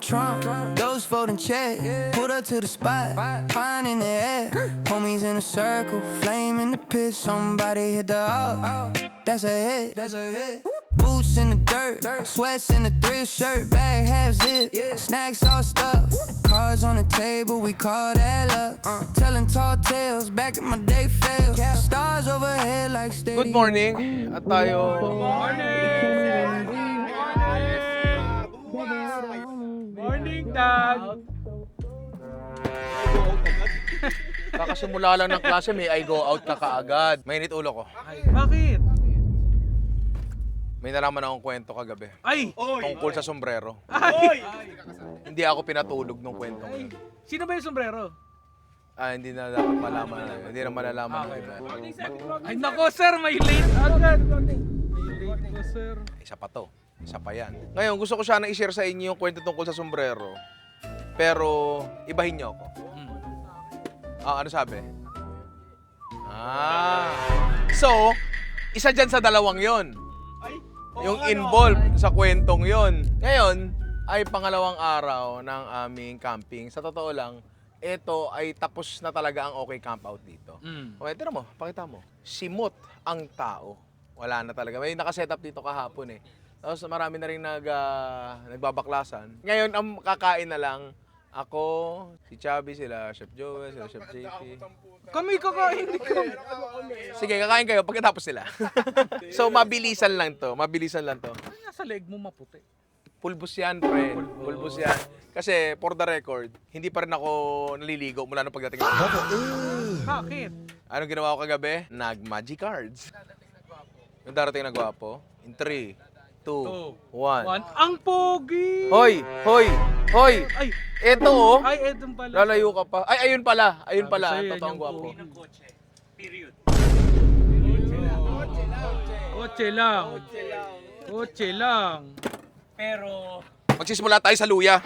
Trump, those voting check. Put up to the spot, fine in the air. Homies in a circle, flame in the pit. Somebody hit the up, that's a hit. Boots in the dirt, sweats in the thrift shirt, bag half zip, snacks all stuffed. Cards on the table, we call that luck. Telling tall tales, back in my day failed. Stars overhead like steady. Good morning at tayo. Morning, Dad! Kakasimula lang ng klase, may I go out na kaagad. Mainit ulo ko. Bakit? May nalaman akong kwento kagabi. Ay! Tungkol sa sombrero. Ay! Hindi ako pinatulog nung kwento ko. Sino ba yung sombrero? Hindi na dapat malaman. Hindi na malalaman ng iba. Ay nako, sir! May late agad! May late po, sir. Isa pa to. Isa pa yan. Ngayon, gusto ko sana i-share sa inyo yung kwento tungkol sa sombrero. Pero, ibahin niyo ako. Ano sabi? So, isa dyan sa dalawang yon. Yung involved sa kwentong yon. Ngayon, ay pangalawang araw ng aming camping. Sa totoo lang, ito ay tapos na talaga ang okay camp out dito. Okay, tira mo, pakita mo. Simot ang tao. Wala na talaga. May nakaset up dito kahapon eh. Tapos marami na rin nagbabaklasan. Ngayon, ang kakain na lang, ako, si Chubby, sila Chef Joel, sila Chef JP. Kami kakain, hindi ka. Sige, kakain kayo pagkatapos sila. So, mabilisan lang to. Mabilisan lang to. Ano nasa leg mo maputi? Pulbos yan, pre. Pulbos yan. Kasi, for the record, hindi pa rin ako naliligo mula nung pagdating ng Bakit? Anong ginawa ko kagabi? Nag-magic cards. Yung darating na gwapo. In 3, 2, 1. Ang pogi! Hoy! Hoy! Hoy! Ay! Eto oh! Ay, edong pala. Lalayo ka pa. Ay, ayun pala. Ayun pala. Sabi sa'yo, Totoong yan gwapo. yung Kotse lang. Kotse lang. Pero, Magsisimula tayo sa luya.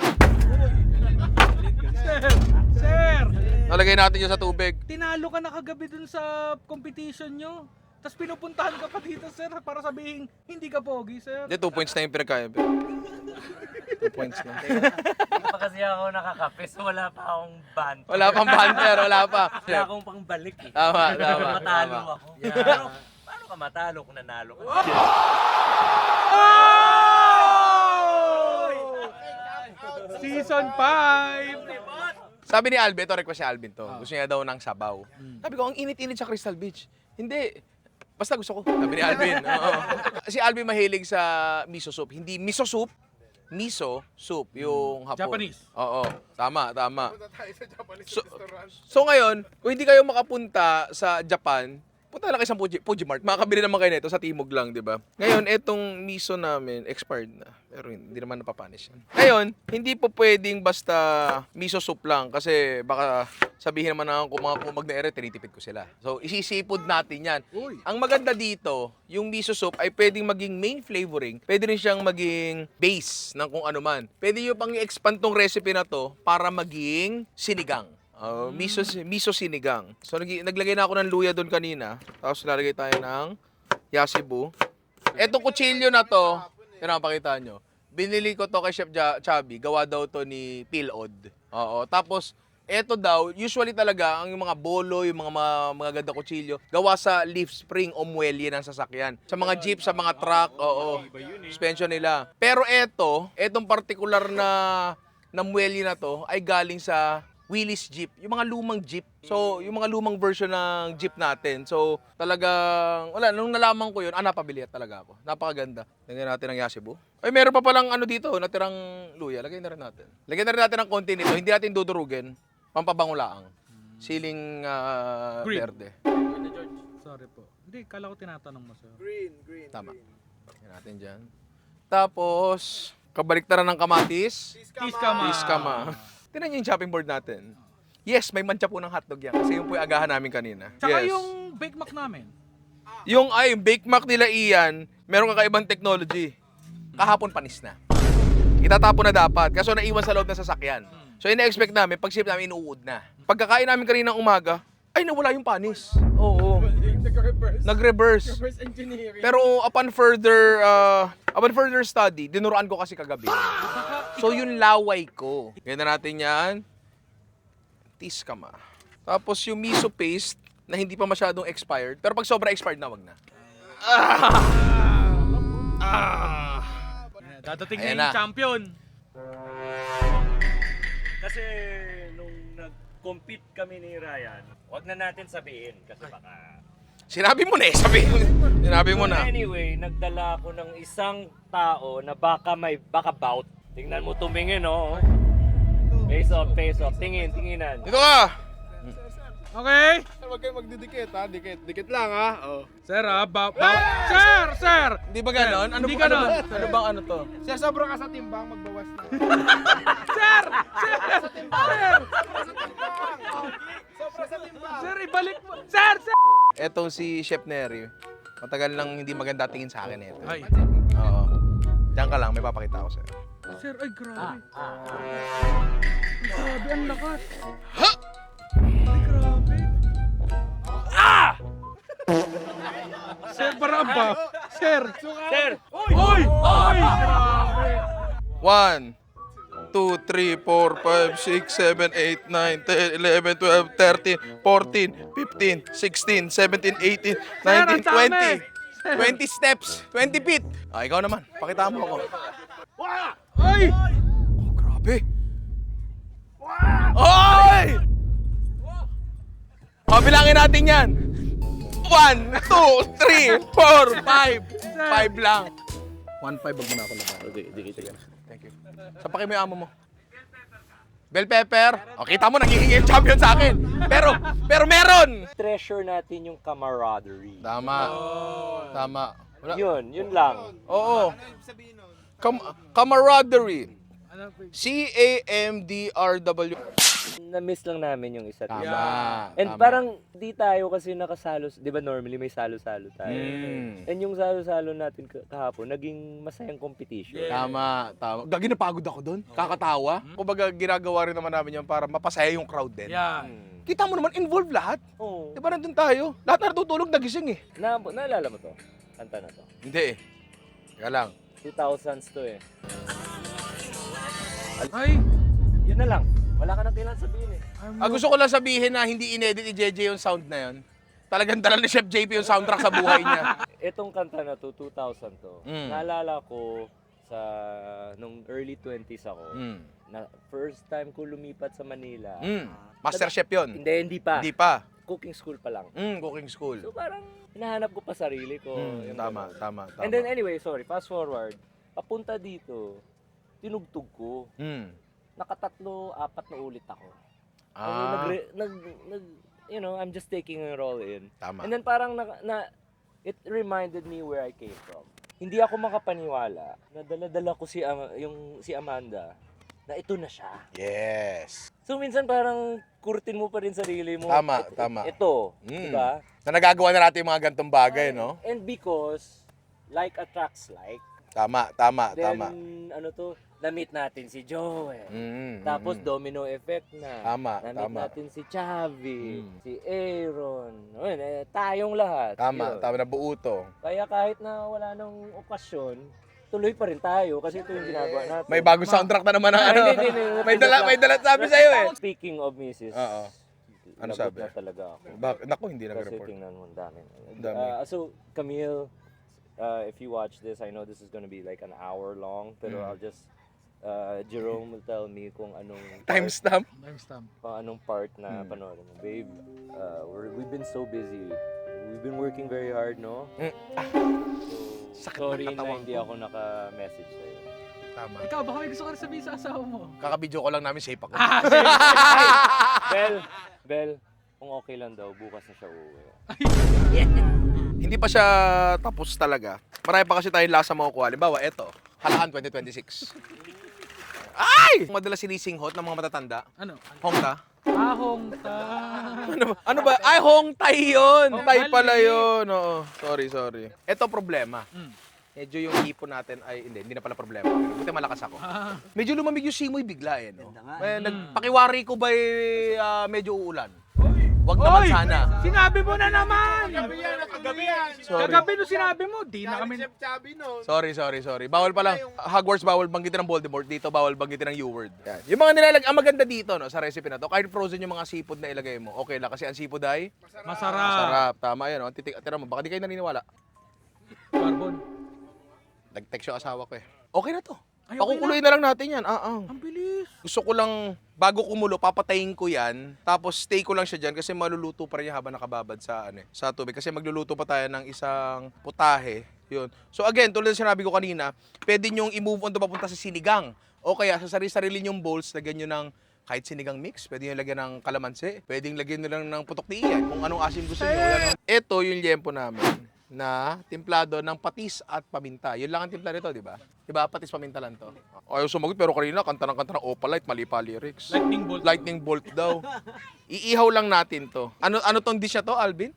Sir! Nalagay natin yun sa tubig. Tinalo ka na kagabi dun sa competition nyo. Tapos pinupuntahan ka pa dito, sir, para sabihin, hindi ka pogi, sir. Hindi, 2 points na yung pinagkaya. 2 points na. hindi pa kasi ako nakakape, so wala pa akong band. Wala pang banter, wala pa. Wala akong pangbalik eh. Tama, Pero tama. matalo tama. ako. Pero, paano ka matalo kung nanalo ka? Season 5! Sabi ni Alvin, ito request si Alvin to. Gusto niya daw ng sabaw. Sabi ko, ang init-init sa Crystal Beach. Hindi. Basta gusto ko. Sabi ni Alvin. Oo. Si Alvin mahilig sa miso soup. Hindi miso soup, miso soup. Yung hapon. Japanese. Oo. Tama, tama. So ngayon, kung hindi kayo makapunta sa Japan, punta lang kayo sa Fuji Mart. Makakabili naman kayo nito sa Timog lang, di ba? Ngayon, etong miso namin, expired na. Pero hindi naman napapanish yan. Ngayon, hindi po pwedeng basta miso soup lang kasi baka sabihin naman na kung mga kumag na ere, tinitipid ko sila. So, isisipod natin yan. Ang maganda dito, yung miso soup ay pwedeng maging main flavoring. Pwede rin siyang maging base ng kung ano man. Pwede nyo pang i-expand tong recipe na to para maging sinigang. Miso sinigang. So, naglagay na ako ng luya doon kanina. Tapos, lalagay tayo ng yasibu. Etong kutsilyo na to, pinapakita nyo. Binili ko to kay Chef Chubby. Gawa daw to ni Pilod. Oo. Tapos, eto daw, usually talaga, ang yung mga bolo, yung mga ganda kutsilyo, gawa sa leaf spring o muwelye ng sasakyan. Sa mga jeep, sa mga truck, oo. Suspension nila. Pero etong particular na muwelye na to, ay galing sa Willys Jeep, yung mga lumang Jeep. So, yung mga lumang version ng Jeep natin. So, talagang, wala, nung nalaman ko yun, napabili talaga ako. Napakaganda. Lagyan natin ng yasibu. Ay, meron pa palang ano dito, natirang luya. Lagyan na rin natin. Lagyan na rin natin ng konti nito. Hindi natin dudurugin. Pampabangulaang. Siling verde. Sorry po. Hindi, kala ko tinatanong mo, sir. Green. Tama. Lagyan natin dyan. Tapos, kabaliktaran ng kamatis. Iskama. Tingnan niyo yung chopping board natin. Yes, may mantsa po ng hotdog yan. Kasi yung po yung agahan namin kanina. Tsaka Yes. yung Bake Mac namin. Yung Bake Mac nila Ian, meron kakaibang technology. Kahapon panis na. Itatapon na dapat. Kaso naiwan sa loob ng sasakyan. So ina-expect namin, pag ship namin, inuud na. Pagkakain namin kanina ng umaga, ay nawala yung panis. Oo. Nag-reverse. Pero upon further study, dinuruan ko kasi kagabi. So, yung laway ko. Ganyan natin yan. Tis ka ma. Tapos yung miso paste na hindi pa masyadong expired. Pero pag sobra expired na, wag na. Dadating Ayan na yung na. champion. Kasi nung nag-compete kami ni Ryan, wag na natin sabihin kasi baka... Sinabi mo na eh. Sinabi mo So na. anyway, nagdala ako ng isang tao na baka bout. Tingnan mo tumingin, oh. Face off. Tinginan. Dito ka. Okay? Huwag kayo magdidikit ha, dikit lang ha. Oh. Sir, Sir! Hindi ba ganon? Ano Hindi ba ganon. Ano bang ano to? Sir, sobra ka sa timbang, magbawas na. Sir! Sobra sa timbang. Sir, ibalik mo! Sir! Etong si Chef Neri. Matagal nang hindi maganda tingin sa akin ito. Ay, Oo. Diyan ka lang, may papakita ko sa'yo. sir, ay grabe. Grabe, ang lakas. Ha! Ay, grabe. Sir, para ba? Sir! Sir! Oy! Oy! Grabe! 1, 2, 3, 4, 5, 6, 7, 8, 9, 10, 11, 12, 13, 14, 15, 16, 17, 18, 19, 20. 20 steps, 20 feet. Ah, ikaw naman. Pakita mo ako. Ay! Oh, grabe. Oy! Oh, bilangin natin yan. 1, 2, 3, 4, 5. 5 lang. 1-5, wag mo na ako laban. Okay. Thank you. Sapakin mo yung amo mo. Bell pepper. O, kita mo, nanghihingi yung champion sa akin. Pero meron! Treasure natin yung camaraderie. Tama. Tama. Wala. Yun lang. Oo. Camaraderie. C-A-M-D-R-W. Na-miss lang namin yung isa't isa. Tama. And Tama. parang di tayo kasi nakasalo, di ba normally may salo-salo tayo. Mm. And yung salo-salo natin kahapon, naging masayang competition. Tama. Gagi, napagod ako doon. Kakatawa. Kumbaga, ginagawa rin naman namin yan para mapasaya yung crowd din. Yeah. Kita mo naman, involved lahat. Oh. Di ba nandun tayo? Lahat na natutulog, nagising eh. Naalala mo to? Kanta na to. Hindi eh. Kaya lang. 2000s to eh. Ay! Yun na lang. Wala ka nang kailangan sabihin eh. Gusto ko lang sabihin na hindi inedit ni JJ yung sound na yun. Talagang dala ni Chef JP yung soundtrack sa buhay niya. Itong kanta na to, 2000 to. Mm. Naalala ko sa nung early 20s ako. Na first time ko lumipat sa Manila. Master Chef yun. Hindi pa. Hindi pa. Cooking school pa lang. Cooking school. So parang hinahanap ko pa sarili ko. Yung Tama. And then anyway, sorry, fast forward. Papunta dito, tinugtog ko. Nakatatlo, 4 na ulit ako. Kasi you know, I'm just taking a role in. Tama. And then parang it reminded me where I came from. Hindi ako makapaniwala na dala-dala ko si Amanda na ito na siya. Yes. So minsan parang kurtin mo pa rin sarili mo. Tama. Ito, diba? Na nagagawa na natin yung mga gantong bagay, no? And because like attracts like, Tama. then ano to, na-meet natin si Joel. Tapos domino effect na. Tama. Na-meet natin si Chavi, si Aaron. Tayong lahat. Tama, Yun. nabuo to. Kaya kahit na wala nang okasyon, tuloy pa rin tayo kasi ito yung ginagawa natin. May bagong soundtrack na naman ng ano. Hindi. May dala sabi sa'yo eh. Speaking of Mrs. Oo. Ano lagot sabi? na talaga ako. Naku, hindi Kasi nag-report. tingnan mo, ang dami. Dami. So, Camille, if you watch this, I know this is gonna be like an hour long, pero I'll just, Jerome will tell me kung anong Timestamp. anong part na panoorin mo. Babe, we've been so busy. We've been working very hard, no? So, Sakit sorry ng na katawan hindi ako naka-message sa'yo. Tama. Ikaw, baka may gusto ka rin sabihin sa asawa mo. Kakabidyo ko lang namin, safe ako. Bel, kung okay lang daw, bukas na siya uuwi. Hindi pa siya tapos talaga. Marami pa kasi tayong lasa makukuha. Halimbawa, eto. Halahan 2026. Ay! Madalas sinising hot ng mga matatanda. Ano? Hongta. Ahong ta. Ano ba? Ay, Hongtay yun! Oh, Tay pala mali. yun. Oo. Sorry. Eto problema. Medyo yung hipon natin ay, hindi na pala problema. Buti malakas ako. Medyo lumamig yung simoy bigla eh, no? Nagpakiwari ko ba medyo uulan? Wag naman Oy! sana. Sinabi mo na naman! Kagabi yan. Sorry. Kagabi nung sinabi mo, di na kami... Chef Chubby no. Sorry. Bawal pa lang. Hogwarts bawal banggitin ng Voldemort. Dito bawal banggitin ng U-word. Yan. Yung mga nilalag, ang maganda dito no, sa recipe na to, kahit frozen yung mga seafood na ilagay mo, okay lang. Kasi ang seafood ay Masarap. masarap. Tama yan. No? Tira mo, baka di kayo naniniwala. Carbon. Nag-text yung asawa ko eh. Okay na to. Ay, okay Pakukuluin na lang natin yan. Ang bilis. Gusto ko lang, bago kumulo, papatayin ko yan. Tapos stay ko lang siya dyan kasi maluluto pa rin yan habang nakababad sa, sa tubig. Kasi magluluto pa tayo ng isang putahe. Yun. So again, tulad ng sinabi ko kanina, pwede nyong i-move on to papunta sa sinigang. O kaya sa sarili-sarili nyong bowls, lagyan nyo ng kahit sinigang mix, pwede nyo lagyan ng kalamansi, pwedeng lagyan nyo lang ng putok tiyan, kung anong asim gusto nyo. Ito yung liempo namin na timplado ng patis at paminta. Yun lang ang timpla nito, di ba? Di ba? Patis paminta lang to. Ayaw sumagot, pero kanina kanta ng Opalite, mali pa lyrics. Lightning bolt. Lightning bolt daw. Iihaw lang natin to. Ano tong dish na to, Alvin?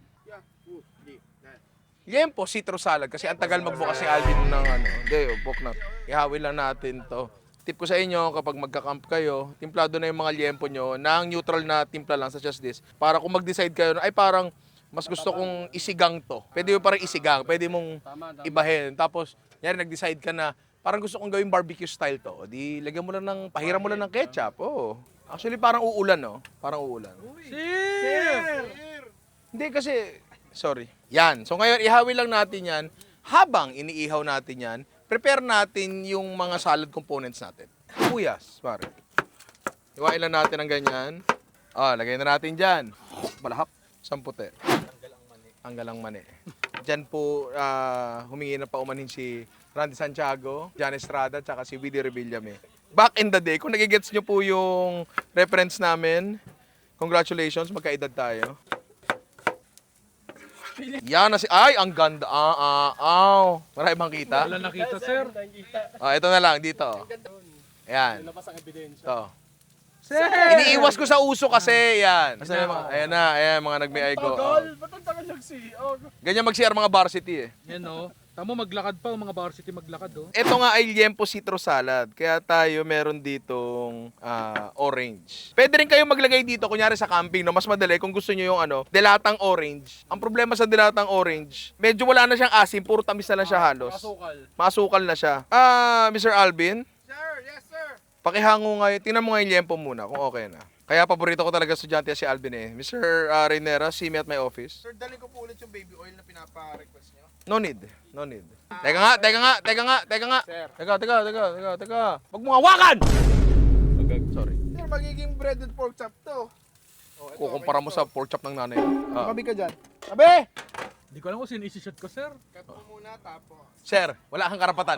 Liempo, citrus salad. Kasi ang tagal magbukas si Alvin ng Hindi, bok na. Ihawin lang natin to. Tip ko sa inyo, kapag magka-camp kayo, timplado na yung mga liempo nyo ng neutral na timpla lang, such as this. Para kung mag-decide kayo, ay parang mas gusto kong isigang to. Pwede mo parang isigang, pwede mong ibahin. Tapos, yan, nag-decide ka na, parang gusto kong gawing barbecue style to. O di, lagyan mo lang pahiram mo lang ng ketchup. Oh. Actually, parang uulan, no? Parang uulan. Sir! Hindi kasi, sorry. Yan. So ngayon, ihawin lang natin yan. Habang iniihaw natin yan, prepare natin yung mga salad components natin. Sibuyas, pare. Iwain lang natin ng ganyan. Lagay na natin dyan. Balahap. Sampute. Ang mani. Diyan po humingi na paumanhin si Randy Santiago, Jan Estrada, tsaka si Willie Revillame. Back in the day, kung nagigets nyo po yung reference namin, congratulations, magkaedad tayo. Yan na si... Ay, ang ganda. Marami bang kita? Wala nakita, sir. Ito na lang, dito. Ayan. Ito. Sir! Iniiwas ko sa uso kasi, yan. Ayan mga nagme-eye ko. Ba't ang tagal nag-CR? Ganyan mag-CR mga varsity eh. Yan o. Tamo maglakad pa, mga varsity maglakad o. Ito nga ay liempo citrus salad. Kaya tayo meron ditong orange. Pwede rin kayo maglagay dito, kunyari sa camping, no? Mas madali kung gusto nyo yung dilatang orange. Ang problema sa dilatang orange, medyo wala na siyang asim, puro tamis na lang siya halos. Masukal na siya. Mr. Alvin, Sir, yes sir. pakihango nga, tingnan mo nga yung liempo muna kung okay na. Kaya paborito ko talaga estudyante si Alvin eh. Mr. Reynera, see me at my office. Sir, dali ko po ulit yung baby oil na pinapa-request nyo. No need. Teka nga. Sir. Teka. Huwag mo hawakan! Sorry. Sir, magiging breaded pork chop to. Kukumpara mo sa pork chop ng nanay. Tabi ka dyan. Tabi! Di ko alam kung sino isi-shoot ko, sir. Cut mo muna tapos. Sir, wala kang karapatan.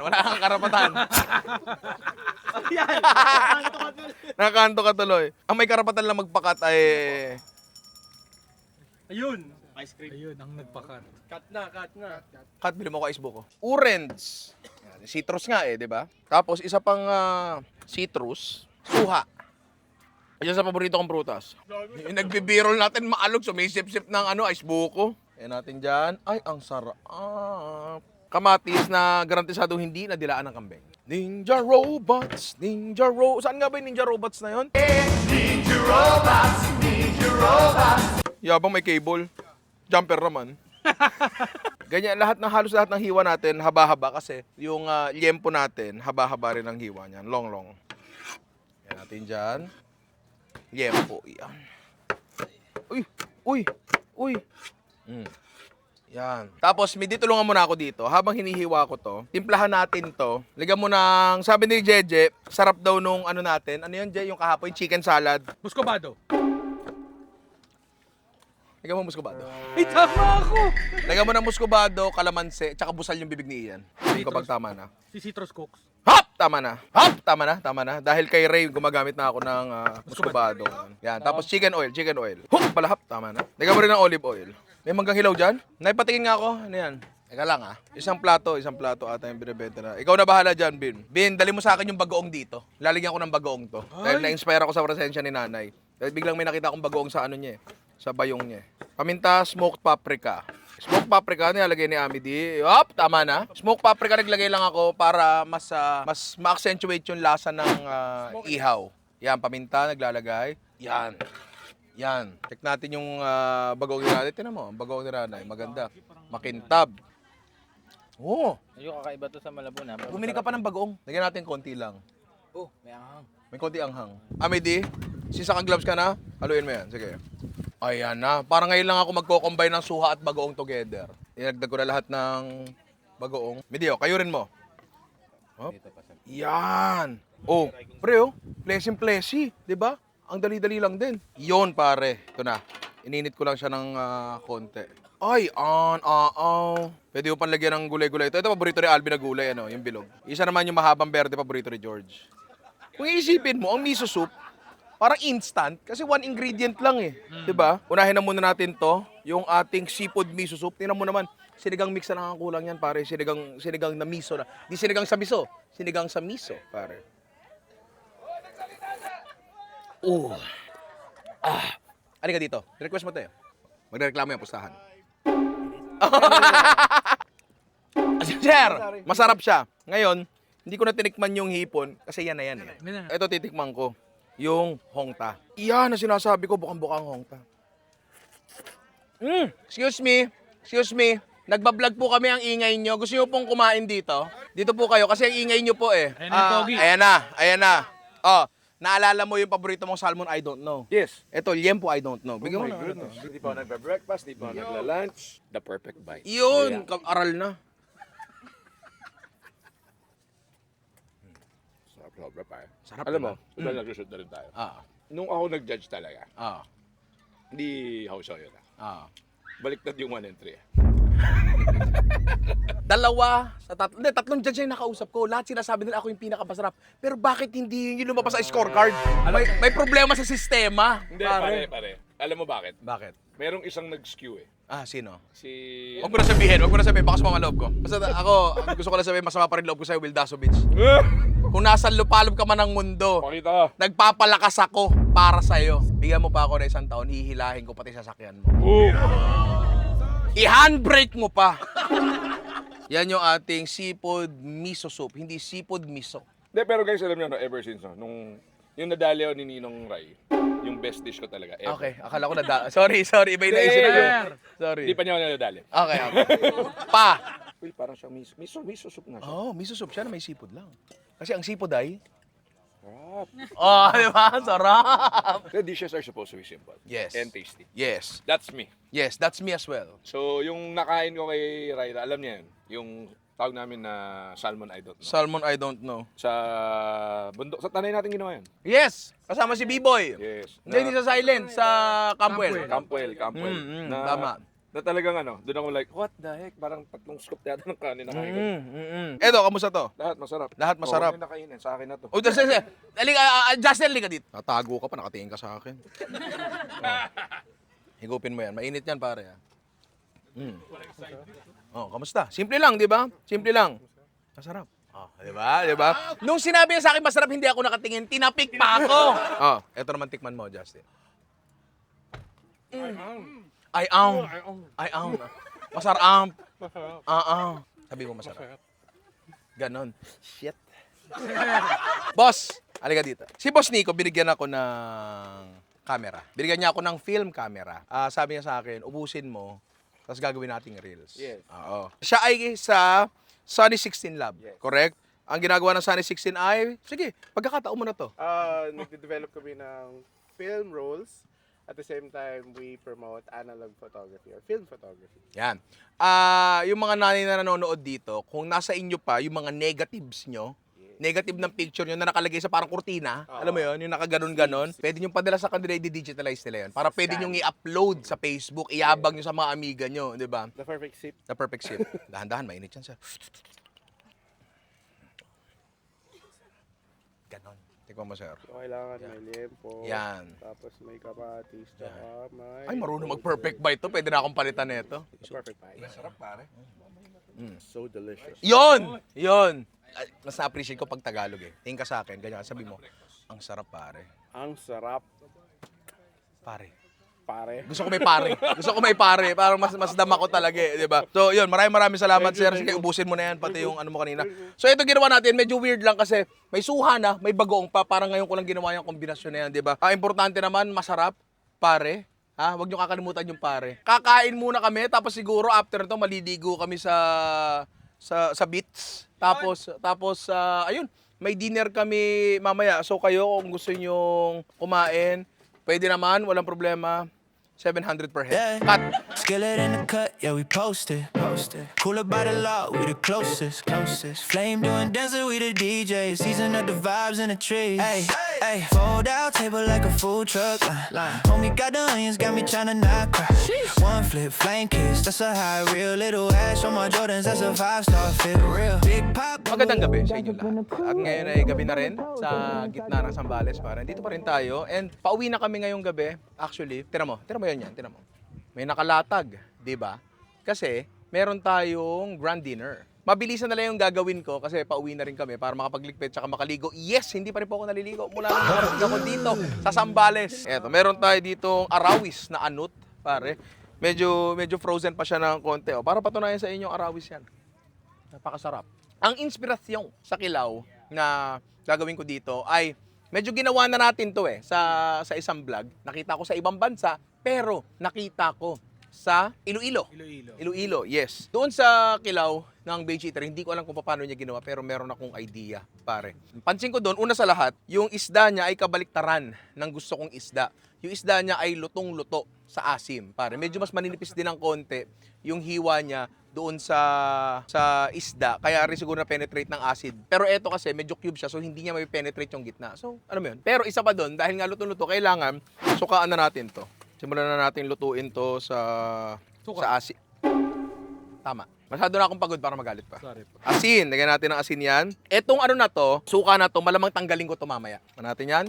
Nakakanto ka tuloy. Ang may karapatan lang magpakat ay... Ayun. Ice cream. Ayun, ang nagpakat. Cut na. Kat, bili mo ko ice buko. Orange. Yan, citrus nga eh, di ba? Tapos isa pang citrus, suha. Ayan sa paborito kong prutas. Yung nagbe-birol natin maalog, so may sip-sip ng ice buko. Ayan natin dyan. Ay, ang sarap. Kamatis na garantisadong hindi nadilaan ng kambing. Ninja Robots. Saan nga ba yung Ninja Robots na yun? Ninja Robots. Yabang may cable. Jumper naman. Ganyan, halos lahat ng hiwa natin, haba-haba kasi yung liempo natin, haba-haba rin ang hiwa niyan. Long. Yan natin dyan. Liempo, yan. Uy. Yan. Tapos, tulungan mo na ako dito. Habang hinihiwa ko to, timplahan natin to. Lagyan mo ng, sabi ni Jeje, sarap daw nung natin. Ano yun, Je? Yung kahapon, chicken salad. Muscovado. Lagyan mo muscovado. Ay, tama ako! Lagyan mo ng muscovado, kalamansi, tsaka busal yung bibig ni Ian. Hindi ko pag tama na. Si Citrus Cokes. Hop! Tama na. Dahil kay Ray, gumagamit na ako ng muscovado. Yan. Tapos chicken oil. Hup! Palahap. Tama na. Lagyan mo rin ng olive oil. May manggang hilaw dyan? Naipatingin nga ako. Ano yan? Teka lang Isang plato ata yung binibenta na. Ikaw na bahala dyan, Bin. Bin, dali mo sa akin yung bagoong dito. Lalagyan ko ng bagoong to. Dahil na-inspire ako sa presensya ni nanay. Dahil biglang may nakita akong bagoong sa niya sa bayong niya. Paminta, smoked paprika. Smoked paprika, nilalagay ni Amity. Hop, tama na. Smoked paprika, naglagay lang ako para mas ma-accentuate yung lasa ng ihaw. Yan, paminta, naglalagay. Yan. Yan. Check natin yung bagoong ni Ranay. Tingnan mo, ang bagoong ni Ranay. Maganda. Makintab. Oo. Medyo kakaiba to sa Malabon ha. Bumili ka pa ng bagoong. Lagyan natin konti lang. Oh, may anghang. May konti anghang. Amedy, sisa kang gloves ka na? Haluin mo yan. Sige. Ayan na. Parang ngayon lang ako magko-combine ng suha at bagoong together. Inagdag ko na lahat ng bagoong. Medio, kayo rin mo. Hop. Yan. Oh, pre oh. Plessy. Diba? Ang dali-dali lang din. Yon pare. Ito na. Ininit ko lang siya ng konti. Ay, Pwede ko panlagyan ng gulay-gulay. Ito paborito ni Alvin na gulay, ano, yung bilog. Isa naman yung mahabang berde, paborito ni George. Kung iisipin mo, ang miso soup, parang instant. Kasi one ingredient lang eh. Diba? Unahin na muna natin to, yung ating seafood miso soup. Tingnan mo naman, sinigang mix na lang ang kulang yan, pare. Sinigang na miso na. Di sinigang sa miso. Sinigang sa miso, pare. Ano ka dito? Request mo tayo. Magreklamo yung pustahan. Sir, masarap siya. Ngayon, hindi ko na tinikman yung hipon kasi yan na yan eh. Ito titikman ko. Yung hongta. Iyan na sinasabi ko, bukang-bukang hongta. Excuse me. Nagbablog po kami ang ingay nyo. Gusto nyo pong kumain dito? Dito po kayo kasi ang ingay nyo po eh. Ayan na. Oh, naalala mo yung paborito mong salmon, I don't know. Yes. Ito, liempo, I don't know. Bigyan mo na. Hindi pa ako nagbe-breakfast, hindi pa ako nagla-lunch. The perfect bite. Yun, aral na. Sarap, sobra pa. Sarap Alam mo, naman. diba nag-shoot na rin tayo. Nung Nung ako nag-judge talaga, hindi House yun. Baliktad yung 1 and 3. tatlong judge yung nakausap ko. Lahat sinasabi nila ako yung pinakamasarap. Pero bakit hindi yun yung lumabas sa scorecard? May problema sa sistema. Hindi, pare. Alam mo bakit? Bakit? Merong isang nag-skew eh. Sino? Si... Huwag mo na sabihin, baka sumama loob ko. Basta ako, ang gusto ko lang sabihin, masama pa rin loob ko sa'yo, Will Dasovich. Kung nasa lupalop ka man ng mundo, Pakita ka. nagpapalakas ako para sa'yo. Bigyan mo pa ako ng 1 taon, hihilahin ko pati sasakyan mo. I-handbrake mo pa. Yan yung ating seafood miso soup, hindi seafood miso. Hindi, pero guys, alam niyo, no, ever since, no, nung yung nadali ako ni Ninong Rai, yung best dish ko talaga ever. Okay, akala ko Sorry, iba yung naisip ko. Sorry. Hindi pa niya ako nadali. Okay. Pa! Uy, parang siyang miso soup na siya. Miso soup siya na may seafood lang. Kasi ang seafood ay... Sarap. Di ba? Sarap! The dishes are supposed to be simple. Yes. And tasty. Yes. That's me. Yes, that's me as well. So, yung nakain ko kay Raira, alam niya yun. Yung tawag namin na salmon I don't know. Salmon, I don't know. Sa bundok, sa tanay natin ginawa yan. Yes! Kasama si B-Boy. Yes. Hindi sa Silent, sa Campwell. Campwell. Tama. Na talagang doon ako like, what the heck? Parang 3 scoop yata ng kanin na kain ko. Edo, kamusta to? Lahat masarap. Lahat masarap. Oo, nakainin. Sa akin na to. Justin, liga dito. Tatago ka pa, nakatingin ka sa akin. Higupin mo yan. Mainit yan, pare. Kamusta? Simple lang, di ba? Simple lang. Masarap. Di ba? Nung sinabi niya sa akin masarap, hindi ako nakatingin, tinapik pa ako. Eto naman tikman mo, Justin. Ay, Masarap. Sabi mo masarap. Ganon. Shit. Boss, halika dito. Si Boss Nico, binigyan ako ng camera. Binigyan niya ako ng film camera. Sabi niya sa akin, ubusin mo, tapos gagawin nating reels. Yes. Oo. Siya ay sa Sunny 16 Lab, correct? Ang ginagawa ng Sunny 16 ay, sige, pagkakataon mo na to. Nagde-develop kami ng film rolls. At the same time, we promote analog photography or film photography. Yan. Yung mga nanay na nanonood dito, kung nasa inyo pa, yung mga negatives nyo, negative ng picture nyo na nakalagay sa parang kurtina, alam mo yun, yung nakaganon-ganon, pwede nyo padala sa kanila, i-digitalize nila yun. Para pwede nyo i-upload sa Facebook, iabag nyo sa mga amiga nyo, di ba? The perfect sip. The perfect sip. Dahan-dahan, mainit yan, sir. Ganon. Tikman mo, sir. So, kailangan may liempo. Yan. Tapos may kamatis. Tsaka may... Ay, marunong mag-perfect bite to. Pwede na akong palitan nito. Perfect bite. Sarap pare. So delicious. Yon! Mas na-appreciate ko pag Tagalog eh. Tingin ka sa akin, ganyan. Sabi mo, ang sarap pare. Ang sarap, Pare. pare. Gusto ko may pare. Parang mas dama ko talaga eh, di ba? So, yun, maraming salamat, sir. Sige, ubusin mo na yan, pati yung ano mo kanina. So, ito ginawa natin, medyo weird lang kasi may suha na, may bagoong pa. Parang ngayon ko lang ginawa yung kombinasyon na yan, di ba? Importante naman, masarap. pare. Ha, wag niyo kakalimutan yung pare. Kakain muna kami tapos siguro after to maliligo kami sa beach. Tapos ayun, may dinner kami mamaya. So kayo kung gusto niyo kumain, pwede naman, walang problema. 700 per head. Cut. Skillet in the cut, yeah, we posted. Cooler by the law, we the closest. Flame doing dancer, we the DJ. Season of the vibes in the trees. Ay, fold out table like a food truck. Homie got the onions, got me tryna not cry. One flip, flame kiss, that's a high real. Little ash on my Jordans, that's a 5-star fit real. Big pop. Magandang gabi sa inyo lahat. At ngayon ay gabi na rin sa gitna ng Zambales. Parang dito pa rin tayo. And pauwi na kami ngayong gabi. Actually, tira mo yun yan, tira mo. May nakalatag, di ba? Kasi meron tayong grand dinner. Mabilisan na lang yung gagawin ko kasi pauwi na rin kami para makapagligpit tsaka makaligo. Yes, hindi pa rin po ako naliligo. Mula nang nakarating ako dito sa Zambales. Eto, meron tayo ditong arawis na anut, pare. Medyo frozen pa siya ng konti. O, para patunayan sa inyo, arawis yan. Napakasarap. Ang inspirasyon sa kilaw na gagawin ko dito ay medyo ginawa na natin to sa isang vlog. Nakita ko sa ibang bansa, pero nakita ko sa Iloilo, yes. Doon sa kilaw ng Beige Eater, hindi ko alam kung paano niya ginawa, pero meron akong idea, pare. Pansin ko doon, una sa lahat, yung isda niya ay kabaliktaran ng gusto kong isda. Yung isda niya ay lutong-luto sa asim, pare. Medyo mas maninipis din ng konti yung hiwa niya doon sa isda, kaya rin siguro na-penetrate ng acid. Pero eto kasi, medyo cube siya, so hindi niya may penetrate yung gitna. So, ano mo yun? Pero isa pa doon, dahil nga luto-luto, kailangan sukaan na natin to. Simulan na natin lutuin to sa asin. Tama. Masyado na akong pagod para magalit pa. Sorry po. Asin, lagyan natin ng asin yan. Etong ano na to, suka na to, malamang tanggalin ko to mamaya. Ano natin yan?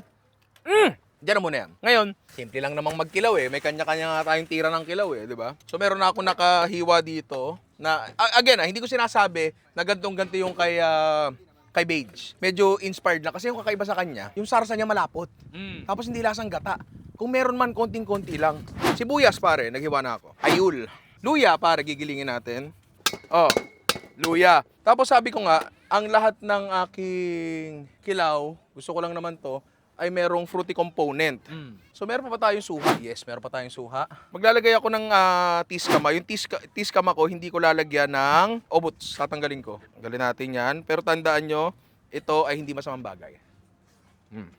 Diyan na muna yan. Ngayon, simple lang namang magkilaw May kanya-kanya nga tayong tira ng kilaw di ba? So meron na ako nakahiwa dito na, again, hindi ko sinasabi na gantong-ganto yung kay Beige. Medyo inspired na kasi yung kakaiba sa kanya, yung sarsa niya malapot. Tapos hindi lasang gata. Kung meron man konting-konti lang. Sibuyas pare, naghiwa na ako. Ayul. Luya pare, gigilingin natin. Oh, luya. Tapos sabi ko nga, ang lahat ng aking kilaw, gusto ko lang naman to, ay merong fruity component. So meron pa ba tayong suha? Yes, meron pa tayong suha. Maglalagay ako ng tiskama. Yung tiskama ko, hindi ko lalagyan ng obots. Tatanggalin ko. Tanggalin natin yan. Pero tandaan nyo, ito ay hindi masamang bagay.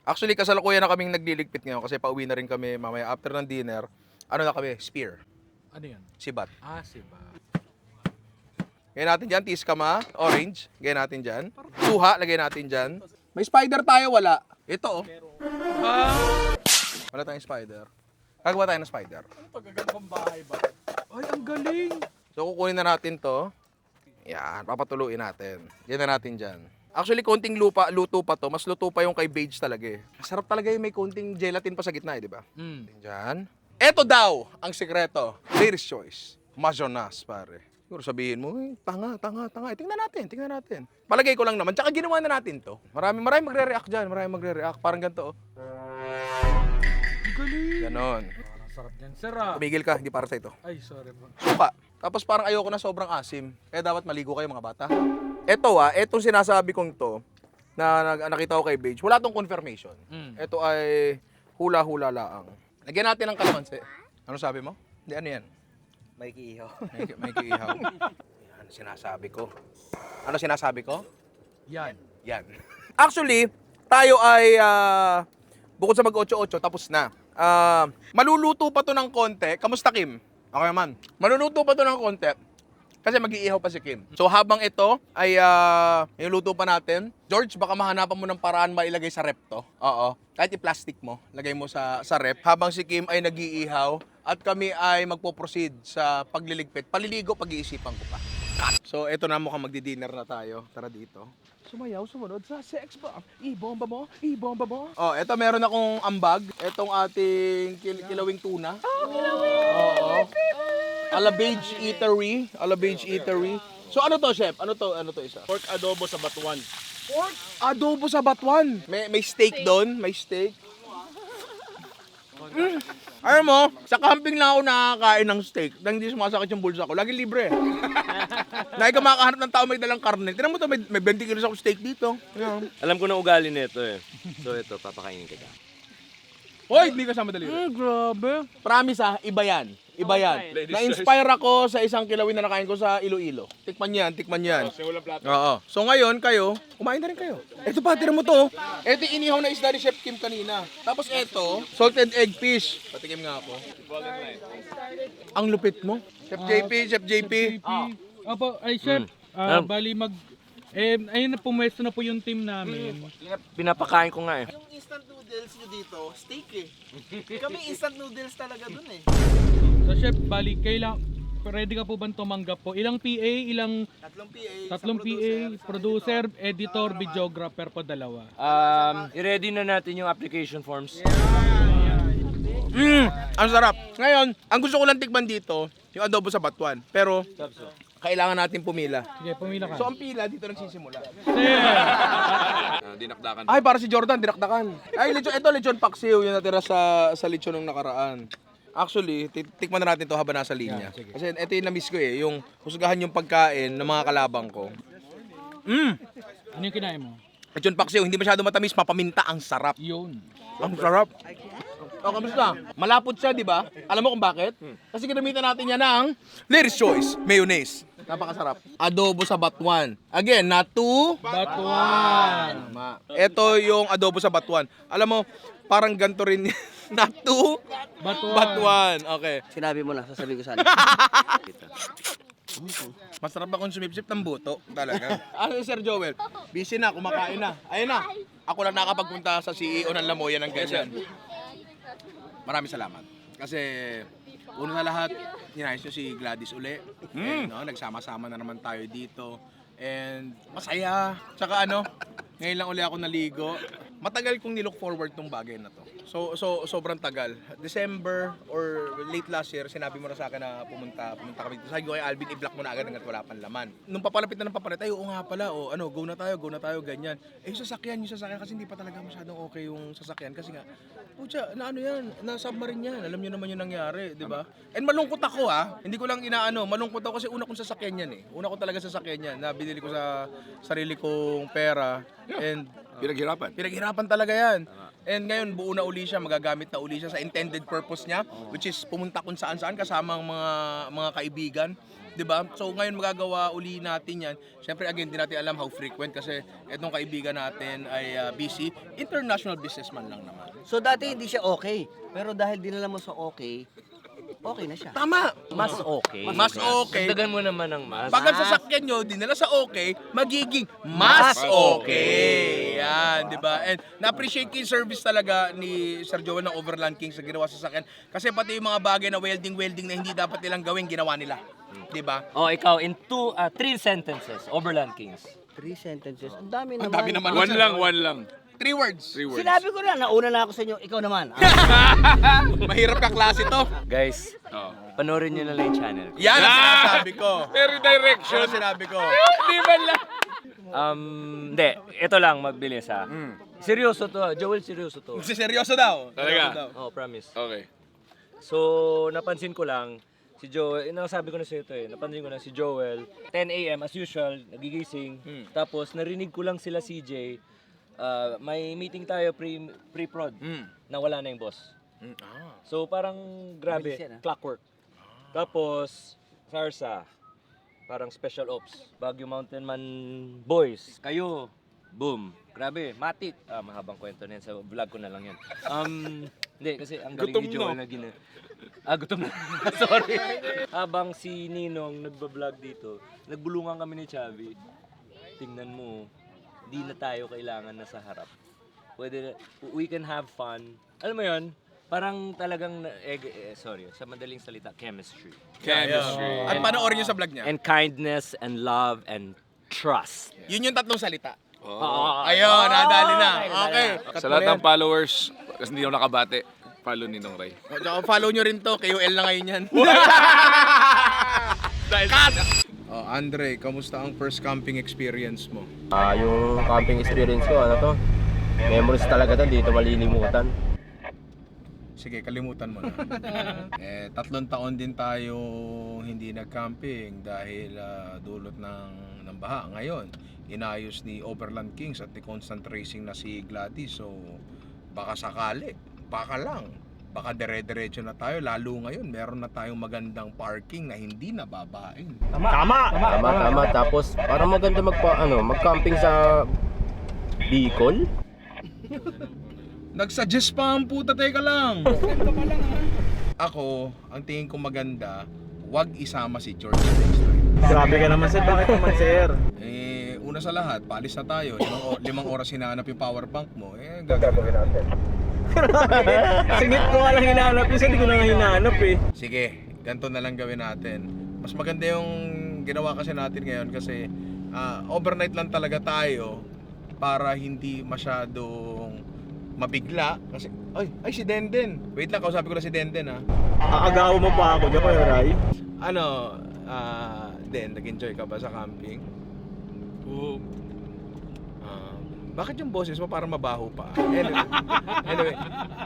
Actually, kasalukuyan na kaming nagliligpit ngayon kasi pauwi na rin kami mamaya after ng dinner. Ano na kami? Spear. Ano yan? Sibat. Siba. Lagyan natin dyan, tiskama, orange. Lagyan natin dyan. Suha, lagyan natin dyan. May spider tayo, wala. Ito, Wala tayong spider. Gagawa tayo ng spider. Ay, ang galing! So, kukunin na natin to. Yan, papatuluin natin. Yan na natin dyan. Actually, konting luto pa to. Mas luto pa yung kay Beige talaga Masarap talaga yung may konting gelatin pa sa gitna di ba? Dyan. Eto daw ang sekreto. Ladies' choice. Majonas, pare. Siguro sabihin mo, tanga. Tingnan natin. Palagay ko lang naman. Tsaka ginawa na natin to. Marami magre-react dyan. Parang ganito, Galing! Ganon. Parang sarap yan, sir Tumigil ka, hindi para sa ito. Ay, sorry po. Suka. Tapos parang ayoko na sobrang asim. Kaya dapat maligo kayo mga bata. Etong sinasabi kong to, na nakita ko kay Beige, wala tong confirmation. Ito ay hula-hula laang. Lagyan natin ng kalamansi. Ano sabi mo? Hindi, ano yan? May kiihaw. May kiihaw. Yan, sinasabi ko. Ano sinasabi ko? Yan. Yan. Actually, tayo ay, bukod sa mag-8-8, tapos na. Maluluto pa to ng konti. Kamusta, Kim? Okay man. Maluluto pa to ng konti. Kasi mag-iihaw pa si Kim. So habang ito ay niluluto pa natin, George, baka mahanapan mo ng paraan mailagay sa rep to. Oo. Kahit i-plastic mo, lagay mo sa rep. Habang si Kim ay nag-iihaw at kami ay magpo-proceed sa pagliligpit. Paliligo, pag-iisipan ko pa. So ito na, mukhang magdi-dinner na tayo. Tara dito. Sumayaw, sumunod sa sex bomb. I-bomba mo. Oh, ito meron akong ambag. Itong ating kilawing tuna. Oo. Ala Beige Eatery. So ano to, chef? Ano to isa? Pork adobo sa batuan. Pork adobo sa batuan. May steak doon, may steak. Alam mo, sa camping lang ako nakakain ng steak nang hindi sumasakit yung bulsa ko. Lagi libre. Lagi ka makahanap ng tao may dalang karne. Tignan mo to, may 20 kilos ako steak dito. Yeah. Alam ko na ugali nito So ito, papakainin kita. Hoy, hindi kasama daliri. Grabe. Promise iba yan. Iba yan. Na-inspire ako sa isang kilawin na nakain ko sa Iloilo. Tikman yan. Oo. So ngayon, kayo, kumain na rin kayo. Ito pa, tira mo to. Ito yung inihaw na isda ni Chef Kim kanina. Tapos ito, salted egg fish. Patikim nga ako. Ang lupit mo. Chef JP. Opo, ay chef. Bali ayun na, pumwesto na po yung team namin. Pinapakain ko nga eh. Yung instant noodles nyo dito, steak eh. Kami instant noodles talaga dun eh. So chef, bali, ready ka po ba tumanggap po? Ilang PA, tatlong PA, producer, editor, videographer po, dalawa. I-ready na natin yung application forms. Ang sarap. Ngayon, ang gusto ko lang tikman dito, yung adobo sa batuan. Pero, kailangan natin pumila. Sige, pumila ka. So, ang pila dito nagsisimula. Dinakdakan. Ay, para si Jordan, dinakdakan. Ay, lechon paksiw, yung natira sa lechon ng nakaraan. Actually, tikman na natin to habang nasa linya. Kasi ito yung na-miss ko eh, yung husgahan yung pagkain ng mga kalabang ko. Ano yung kinain mo? Lechon paksiw, hindi masyado matamis, mapaminta, ang sarap. Yun. Ang sarap. O, kamusta? Malapot siya, di ba? Alam mo kung bakit? Kasi ginamitan natin yan ng Lady's Choice Mayonnaise. Napakasarap. Adobo sa batuan. Again, Batuan. Tama. Ito yung adobo sa batuan. Alam mo, parang ganito rin. Batuan. Okay. Sinabi mo na, sasabihin ko sana. Masarap akong sumipsip ng buto. Talaga. Ano yung Sir Joel? Busy na, kumakain na. Ayun na. Ako lang nakapagpunta sa CEO ng Lamoya ng ganyan. Maraming salamat. Kasi una na lahat, ninayos nyo si Gladys uli. And, no, nagsama-sama na naman tayo dito. And masaya. Tsaka ngayon lang uli ako naligo. Matagal kong nilook forward tong bagay na to. So sobrang tagal. December or late last year, sinabi mo na sa akin na pumunta kami dito. Sabi ko kay Alvin, i-block mo na agad hanggat wala pang laman. Nung papalapit na ng papalit, ay oo nga pala, go na tayo, ganyan. Yung sasakyan kasi hindi pa talaga masyadong okay yung sasakyan kasi nga, pucha, na submarine yan. Alam niyo naman yung nangyari, di ba? And malungkot ako hindi ko lang malungkot ako kasi una kong sasakyan yan eh. Una ko talaga sasakyan yan na binili ko sa sarili kong pera. And Pinaghirapan talaga yan. And ngayon, buo na uli siya, magagamit na uli siya sa intended purpose niya, which is pumunta kung saan-saan kasama ang mga kaibigan. 'Di ba? So ngayon magagawa uli natin yan. Siyempre again, di natin alam how frequent kasi itong kaibigan natin ay busy. International businessman lang naman. So dati hindi siya okay. Pero dahil dinala mo sa okay na siya. Tama! Mas okay. Mas okay. Dagan mo naman ng mas. Pag ang sasakyan nyo, dinala sa okay, magiging mas okay. Yan, di ba? And na-appreciate ko yung service talaga ni Sir Joel ng Overland Kings sa ginawa sa sasakyan. Kasi pati yung mga bagay na welding na hindi dapat nilang gawin, ginawa nila. Di ba? Ikaw, in 3 sentences, Overland Kings. 3 sentences. Ang dami naman. Ang dami naman. One lang. 3 words. Sinabi ko na, nauna na ako sa inyo. Ikaw naman. Mahirap ka klase to. Guys, panoorin nyo na lang yung channel. Yan ang sinasabi ko. Very direction. Yan ang sinabi ko. Di ba lang? Hindi. Ito lang, magbilis ha. Seryoso to. Joel, seryoso to. Seryoso daw. Talaga? Promise. Okay. So, napansin ko lang, si Joel, nasabi ko na sa ito napansin ko na si Joel, 10 a.m. as usual, nagigising. Tapos, narinig ko lang sila CJ, may meeting tayo pre-prod na wala na yung boss. So parang grabe, clockwork. Tapos Sarsa, parang special ops. Baguio Mountain Man Boys, kayo, boom. Grabe, matik. Mahabang kwento na yan, sa vlog ko na lang yan. Hindi, kasi ang galing ni Joel na gutom na. Sorry. Habang si Ninong nagbablog dito, nagbulungan kami ni Chavi. Tingnan mo, di na tayo kailangan na sa harap. We can have fun. Alam mo yon, parang talagang, sa madaling salita, chemistry. At panoorin nyo sa vlog niya. And kindness, and love, and trust. Yun yung 3 salita. Ayun, nadali na. Okay. Sa lahat ng followers, kasi hindi ako nakabate, follow Ninong Ray. Tsaka follow nyo rin to, KOL na ngayon yan. Andre, kamusta ang first camping experience mo? Yung camping experience ko, memories talaga to, di ito malilimutan. Sige, kalimutan mo na. 3 taon din tayo hindi nag-camping dahil dulot ng baha. Ngayon, inayos ni Overland Kings at ni Constant Racing na si Gladys. So, baka sakali, baka lang. Baka dire-diretso na tayo. Lalo ngayon, meron na tayong magandang parking na hindi nababain. Tama. Tapos, para maganda mag-camping sa Bicol. Nagsuggest pa ang puta, teka lang. Ako, ang tingin ko maganda, wag isama si George next time. Grabe ka naman sir, bakit naman sir? Una sa lahat, paalis na tayo. 5 oras hinahanap yung power bank mo. Gagawin natin. Singit ko nga lang hinahanap yun, hindi ko na nga hinahanap eh. Sige, ganito na lang gawin natin. Mas maganda yung ginawa kasi natin ngayon kasi overnight lang talaga tayo para hindi masyadong mabigla. Kasi, ay si Denden. Wait lang, kausapin ko na si Denden ha. Aagaw mo pa ako, diyan ko Ray. Den, nag-enjoy ka ba sa camping? Oo. Bakit yung boses mo parang mabaho pa? Anyway,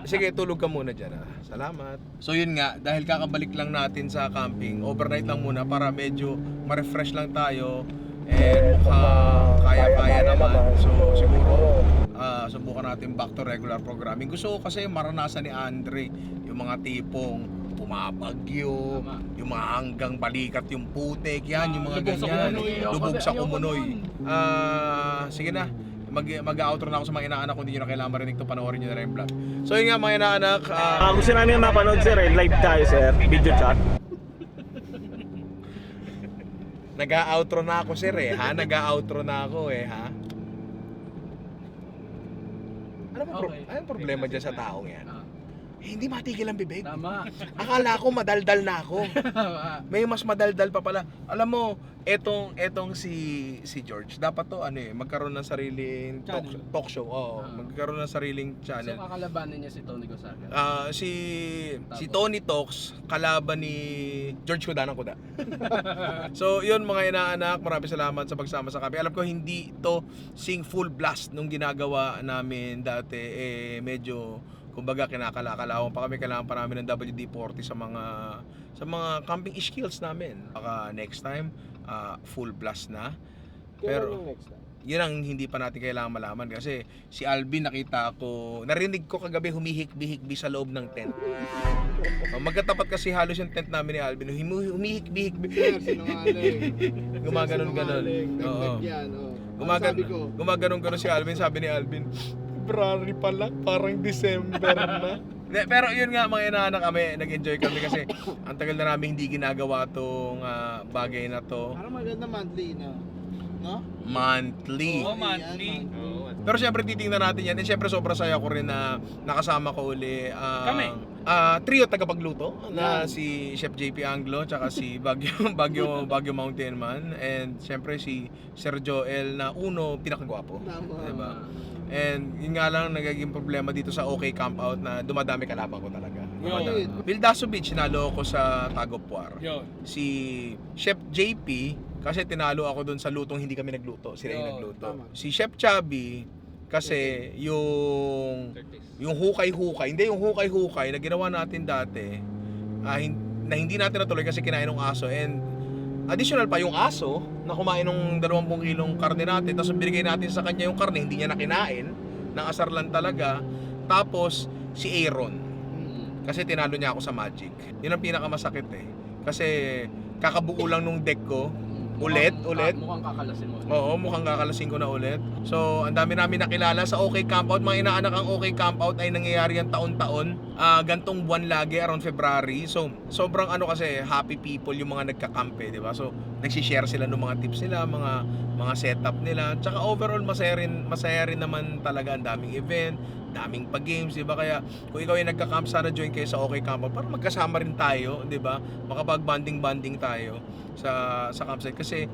sige, tulog ka muna dyan. Salamat. So yun nga, dahil kakabalik lang natin sa camping, overnight lang muna para medyo ma-refresh lang tayo. And kaya-kaya naman. So siguro, subukan natin back to regular programming. Gusto ko kasi maranasan ni Andre yung mga tipong pumapagyo, yung mga hanggang balikat yung putek, yan, yung mga ganyan. Lubog sa kumunoy. Sige na. Mag-outro na ako sa mga inaanak kung hindi nyo na kailangan marinig to, panoorin nyo na rin yung vlog. So yun nga mga inaanak, Gusto namin mapanood sir eh, live tayo sir, video chat. nag-outro na ako sir eh, ha? Nag-outro na ako eh, ha? Anong problema dyan sa taong yan? Hindi matigil ang bibig. Tama. Akala ko madaldal na ako. May mas madaldal pa pala. Alam mo, etong si George, dapat to magkaroon ng sariling talk show. Magkaroon ng sariling channel. So kakalabanin niya si Tony Gonzaga? Si Tony Talks, kalaban ni George Kuda ng Kuda. So yun mga inaanak, maraming salamat sa pagsama sa kami. Alam ko hindi to sing full blast nung ginagawa namin dati. Medyo kumbaga kinakalakalawan pa kami, kailangan pa namin ng WD-40 sa mga camping skills namin. Baka next time full blast na. Pero yun ang hindi pa natin kailangan malaman kasi si Alvin narinig ko kagabi humihik-bihik sa loob ng tent. Magkatapat kasi halos yung tent namin ni Alvin, humihik-bihik. Gumaganon-ganon. Oo. Gumaganon-ganon si Alvin, sabi ni Alvin, February pa lang, parang December na. Pero yun nga mga inaanak kami, nag-enjoy kami kasi ang tagal na namin hindi ginagawa tong bagay na to. Parang maganda monthly na. No? Monthly. Oo, monthly. Pero syempre titingnan natin yan. And syempre sobrang saya ko rin na nakasama ko uli Kami. Trio tagapagluto na si Chef JP Anglo tsaka si Baguio Mountain Man, and syempre si Sir Joel na pinakagwapo. Diba? And yun nga lang nagiging problema dito sa OK Campout na dumadami kalaban ko talaga. Bildaso Beach, sinalo ako sa Tagopwar. Si Chef JP, kasi tinalo ako dun sa lutong hindi kami nagluto. Sila yung nagluto. Si Chef Chubby, kasi yung hukay-hukay, hindi yung hukay-hukay na ginawa natin dati, na hindi natin natuloy kasi kinain ng aso. And additional pa yung aso na kumain ng 20 kilong karne natin, tapos binigay natin sa kanya yung karne, hindi niya na kinain, nang asar lang talaga. Tapos si Aaron, kasi tinalo niya ako sa Magic. Yun ang pinakamasakit eh, kasi kakabuo lang nung deck ko ulit. Mukhang kakalasin mo. Oo, mukhang kakalasin ko na ulit. So, ang dami namin nakilala sa OK Campout. Mga inaanak, ang OK Campout ay nangyayari yan taon-taon. Gantong buwan lagi, around February. So, sobrang kasi, happy people yung mga nagkakampe, di ba? So, nagsishare sila ng mga tips nila, mga setup nila. Tsaka overall, masaya rin naman talaga. Ang daming event, daming pag-games, di ba? Kaya, kung ikaw ay nagka-camp, sana join kayo sa OK Campout para magkasama rin tayo, di ba? Makapag-banding tayo sa campsite kasi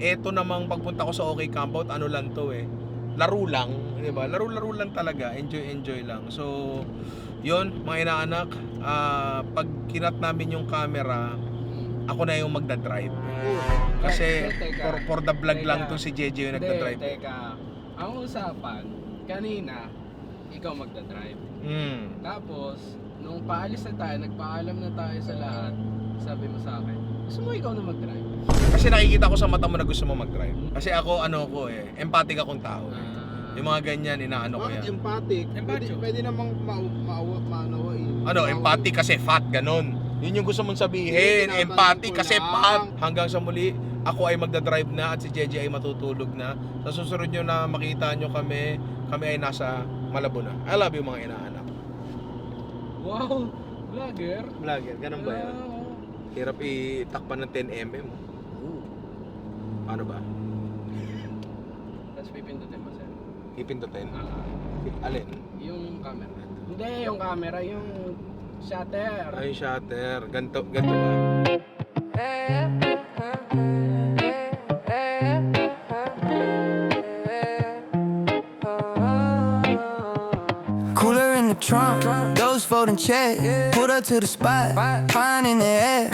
eto namang pagpunta ko sa OK Campout, lang to laro lang, di ba? Laro lang talaga, enjoy lang. So yun mga inaanak, pag kinat namin yung camera, ako na yung magdadrive kasi for the vlog lang to, si JJ yung nagdadrive. Teka, ang usapan kanina ikaw magdadrive. Tapos nung paalis na tayo, nagpaalam na tayo sa lahat, sabi mo sa akin, gusto mo ikaw na mag-drive? Kasi nakikita ko sa mata mo na gusto mo mag-drive. Kasi ako empathic akong tao. Yung mga ganyan, inaano ko Bakit yan. empathic? Pwede namang maunawain. Ano, empathy kasi fat, ganun. Yun yung gusto mong sabihin. Hindi, Empathy tinatanong ko kasi lang. fat. Hanggang sa muli, ako ay magdadrive na at si Jeje ay matutulog na. Sa susunod nyo na makita nyo kami ay nasa Malabo na. I love you mga inaanak. Wow, vlogger. Vlogger, ganun ba yan? Hirap itakpan ng 10mm. Paano ba? Tapos pipindutin mo, sir. Ipindutin? Alin? Yung camera. Hindi, yung camera, yung shutter. Ay, shutter. Ganto ba? Cooler in the trunk, those folding chairs. Put up to the spot, fine in the air.